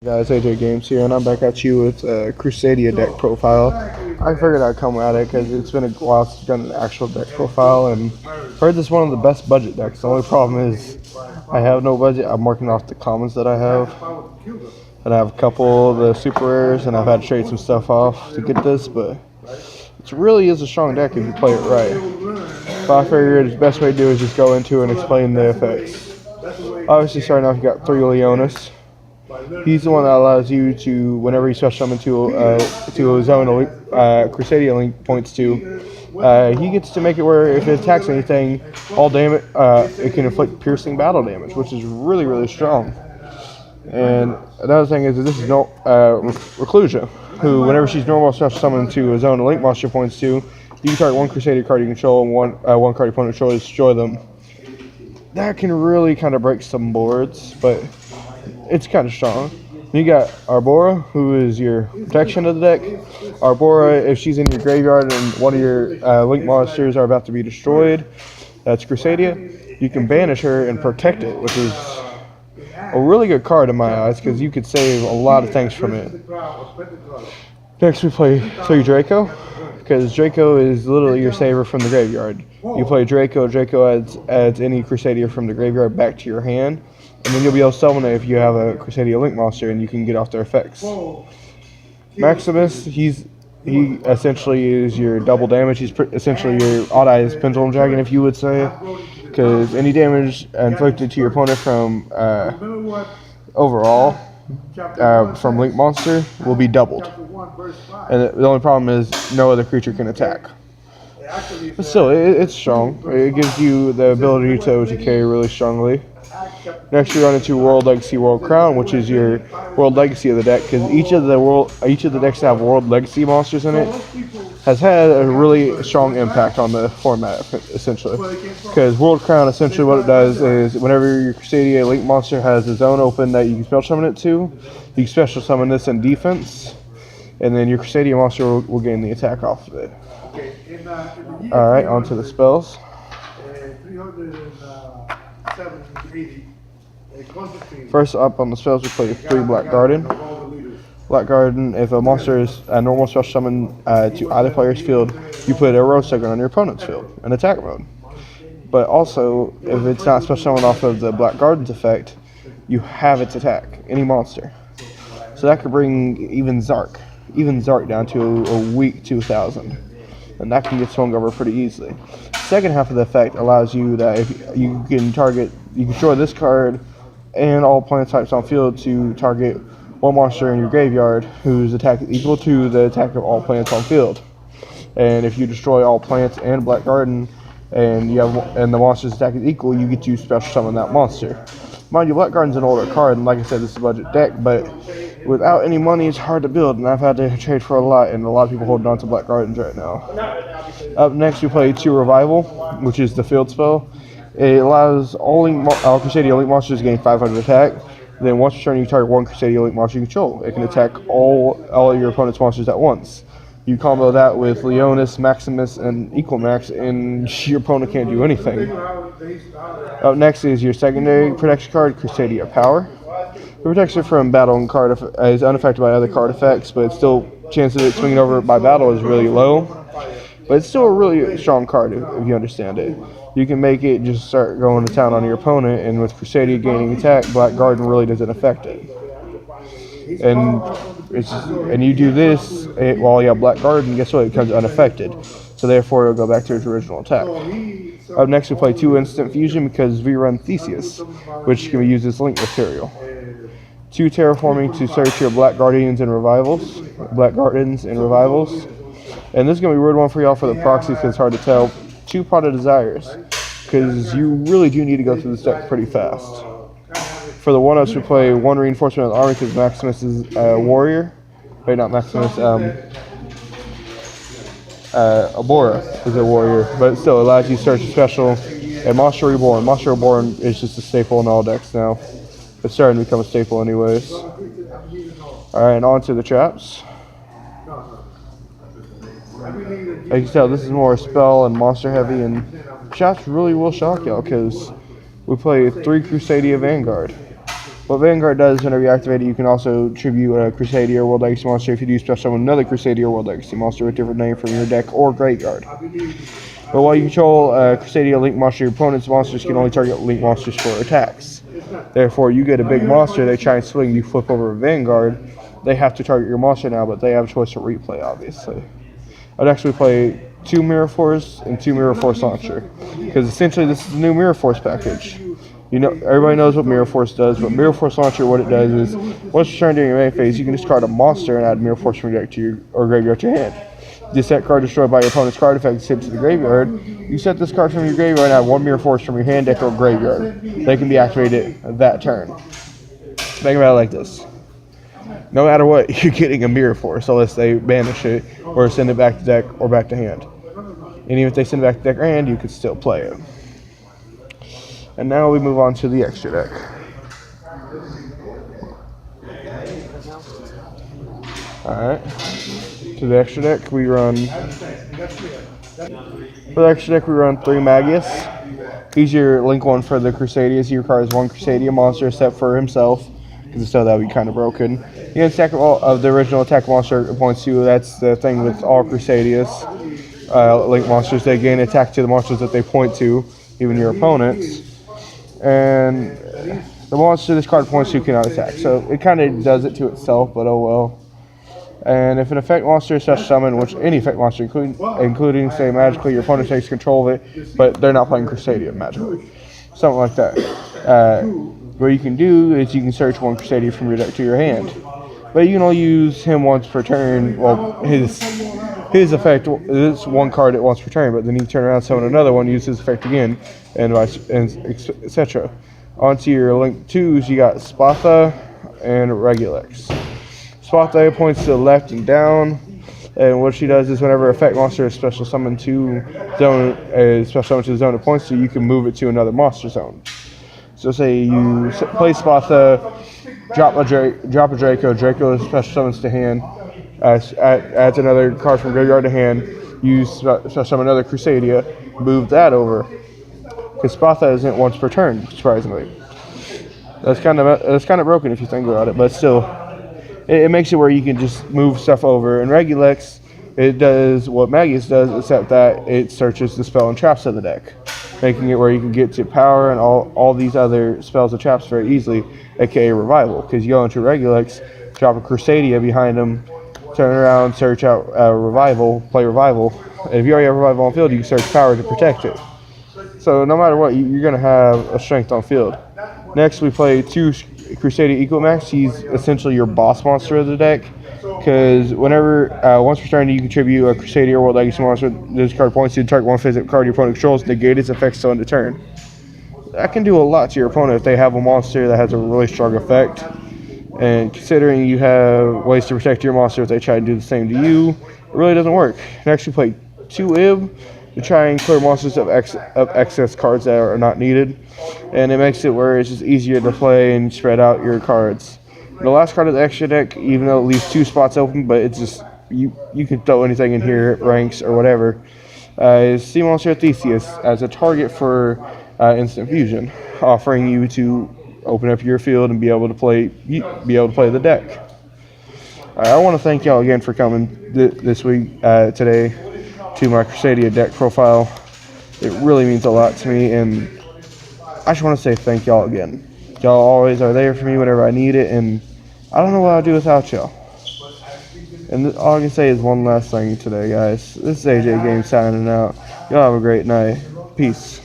Guys, AJ Games here, and I'm back at you with Crusadia deck profile. I figured I'd come at it because it's been a while since I've done an actual deck profile, and heard this is one of the best budget decks. The only problem is I have no budget. I'm working off the commons that I have, and I have a couple of the super rares, and I've had to trade some stuff off to get this, but it really is a strong deck if you play it right. But I figured the best way to do is just go into and explain the effects. Obviously, starting off, you got 3 Leonis. He's the one that allows you to, whenever you special summon to a zone Crusadia link points to, he gets to make it where if it attacks anything, all damage, it can inflict piercing battle damage, which is really, really strong. And another thing is that this is no Reclusia, who, whenever she's normal special summoned to a zone a link monster points to, you can target one Crusadia card you control and one card your opponent controls to destroy them. That can really kind of break some boards, but it's kind of strong. You got Arbora, who is your protection of the deck. Arbora, if she's in your graveyard and one of your link monsters are about to be destroyed, that's Crusadia, you can banish her and protect it, which is a really good card in my eyes because you could save a lot of things from it. Next we play 3 Draco, because Draco is literally your saver from the graveyard. You play Draco, Draco adds any Crusadia from the graveyard back to your hand, and then you'll be able to summon it if you have a Crusadia link monster and you can get off their effects. Maximus, he essentially is your double damage. He's essentially your odd-eyes pendulum dragon, if you would say, because any damage inflicted to your opponent from overall from link monster will be doubled. And the only problem is no other creature can attack. But still, it's strong. It gives you the ability to carry really strongly. Next, you run into World Legacy, World Crown, which is your World Legacy of the deck, because each of the decks that have World Legacy monsters in it has had a really strong impact on the format, essentially. Because World Crown, essentially what it does is whenever your Crusadia Link monster has a zone open that you can special summon it to, you can special summon this in defense, and then your Crusadia monster will gain the attack off of it. Alright, on to the spells. First up on the spells, we play 3 Black Garden. Black Garden, if a monster is a normal special summon to either player's field, you put a Rose Token on your opponent's field in attack mode. But also, if it's not special summoned off of the Black Garden's effect, you have its attack, any monster. So that could bring even Zark down to a weak 2,000. And that can get swung over pretty easily. Second half of the effect allows you that if you can destroy this card and all plant types on field to target one monster in your graveyard whose attack is equal to the attack of all plants on field. And if you destroy all plants and Black Garden and the monster's attack is equal, you get to special summon that monster. Mind you, Black Garden's an older card, and like I said, this is a budget deck, but without any money, it's hard to build, and I've had to trade for a lot, and a lot of people holding on to Black Gardens right now. Up next, we play 2 Revival, which is the field spell. It allows all Crusadia Link monsters to gain 500 attack. Then once per turn, you target one Crusadia Link monster you control. It can attack all of your opponent's monsters at once. You combo that with Leonis, Maximus, and Equalmax, and your opponent can't do anything. Up next is your secondary protection card, Crusadia Power. It protects it from battle and is unaffected by other card effects, but still, chance of it swinging over by battle is really low. But it's still a really strong card if you understand it. You can make it just start going to town on your opponent, and with Crusadia gaining attack, Black Garden really doesn't affect it. And you do this while you have Black Garden, guess what? It becomes unaffected. So therefore, it'll go back to its original attack. Up next, we play 2 Instant Fusion because we run Theseus, which can be used as link material. 2 Terraforming to search your Black Gardens and Revivals. And this is going to be a weird one for y'all for the proxies because it's hard to tell. 2 Pot of Desires, because you really do need to go through this deck pretty fast. For the 1-ups, we play 1 Reinforcement of the Army because Maximus is a warrior. Wait, not Maximus. Abora is a warrior, but it still allows you to search a special. And Monster Reborn. Monster Reborn is just a staple in all decks now. It's starting to become a staple anyways. Alright, and on to the traps. As you can tell, this is more spell and monster heavy, and traps really will shock y'all because we play 3 Crusadia Vanguard. What Vanguard does whenever you activate it, you can also tribute a Crusadia or World Legacy monster if you do special summon another Crusadia or World Legacy monster with a different name from your deck or graveyard. But while you control Crusadia Link monster, your opponent's monsters can only target Link monsters for attacks. Therefore, you get a big monster, they try and swing, you flip over a Vanguard, they have to target your monster now, but they have a choice to replay, obviously. I'd actually play 2 Mirror Force and 2 Mirror Force Launcher, because essentially this is the new Mirror Force package. You know, everybody knows what Mirror Force does, but Mirror Force Launcher, what it does is, once you turn during your main phase, you can discard a monster and add Mirror Force from your deck to your or graveyard to your hand. This set card destroyed by your opponent's card effect is sent to the graveyard. You set this card from your graveyard and add 1 Mirror Force from your hand, deck, or graveyard. They can be activated that turn. Think about it like this. No matter what, you're getting a Mirror Force unless they banish it or send it back to deck or back to hand. And even if they send it back to deck or hand, you can still play it. And now we move on to the extra deck. Alright. To the extra deck, we run. For the extra deck, we run 3 Magius. He's your link one for the Crusadias. He requires 1 Crusadia monster except for himself, because so that would be kind of broken. You can attack all of the original attack monster points to. That's the thing with all Crusadias. Link monsters, they gain attack to the monsters that they point to, even your opponents. And the monster this card points to cannot attack. So it kind of does it to itself, but oh well. And if an effect monster is special summoned, which any effect monster, including say magically, your opponent takes control of it, but they're not playing Crusadia magically, something like that. What you can do is you can search 1 Crusadia from your deck to your hand, but you can only use him once per turn. Well, his effect is 1 card at once per turn, but then you turn around, summon another one, use his effect again, and etc. Onto your link 2s, you got Spatha and Regulex. Spatha points to the left and down, and what she does is whenever effect monster is special summoned to the zone it points to, you can move it to another monster zone. So say you play Spatha, drop a Draco is special summons to hand, adds another card from graveyard to hand, use special summon another Crusadia, move that over. Because Spatha isn't once per turn, surprisingly. That's kind of broken if you think about it, but still. It makes it where you can just move stuff over. And Regulex, it does what Magius does, except that it searches the spell and traps of the deck, making it where you can get to power and all these other spells and traps very easily, aka Revival. Because you go into Regulex, drop a Crusadia behind them, turn around, search out Revival, play Revival. And if you already have Revival on field, you can search power to protect it. So no matter what, you're going to have a strength on field. Next, we play 2 Crusadia Equimax. He's essentially your boss monster of the deck, because whenever once per turn you contribute a Crusadia or World Legacy monster, this card points to target 1 physical card your opponent controls, negate its effects till end of turn. That can do a lot to your opponent if they have a monster that has a really strong effect. And considering you have ways to protect your monster if they try to do the same to you, it really doesn't work. Next, we play 2 Ib to try and clear monsters of excess cards that are not needed, and it makes it where it's just easier to play and spread out your cards. The last card of the extra deck, even though it leaves 2 spots open, but it's just you can throw anything in here, ranks or whatever, is Sea Monster Theseus as a target for instant fusion, offering you to open up your field and be able to play the deck. I want to thank y'all again for coming this week today to my Crusadia deck profile. It really means a lot to me, and I just want to say thank y'all again. Y'all always are there for me whenever I need it, and I don't know what I'd do without y'all. And all I can say is one last thing today, guys. This is AJ Game signing out. Y'all have a great night. Peace.